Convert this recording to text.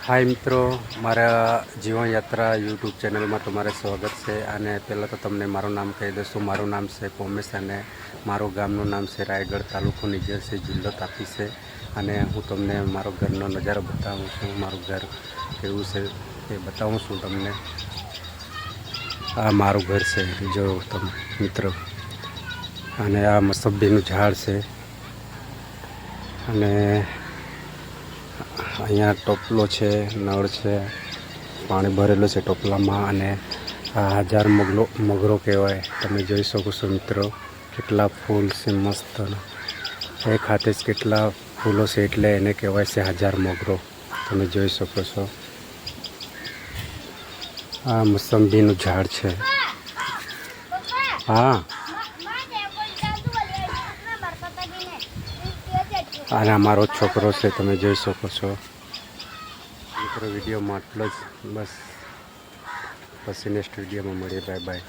હાય મિત્રો, મારા જીવનયાત્રા યુટ્યુબ ચેનલમાં તમારે સ્વાગત છે. અને પહેલાં તો તમને મારું નામ કહી દઈશું. મારું નામ છે પોમેશ અને મારું ગામનું નામ છે રાયગઢ, તાલુકો નિઝર છે, જિલ્લો તાપી છે. અને હું તમને મારો ઘરનો નજારો બતાવું છું. મારું ઘર કેવું છે એ બતાવું છું તમને. આ મારું ઘર છે, જો તમે મિત્રો. અને આ મોસંબીનું ઝાડ છે. અને અહીંયા ટોપલો છે, નળ છે, પાણી ભરેલું છે ટોપલામાં. અને આ હજાર મોગરો કહેવાય. તમે જોઈ શકો છો મિત્રો, કેટલા ફૂલ છે મસ્ત. એક હાથે જ કેટલા ફૂલો છે, એટલે એને કહેવાય છે હજાર મોગરો. તમે જોઈ શકો છો. આ મોસંબીનું ઝાડ છે. હા, અને અમારો છોકરો છે, તમે જોઈ શકો છો મિત્રો. વિડીયોમાં આટલો જ બસ. પછી નેક્સ્ટ વિડીયોમાં મળીએ. Bye bye.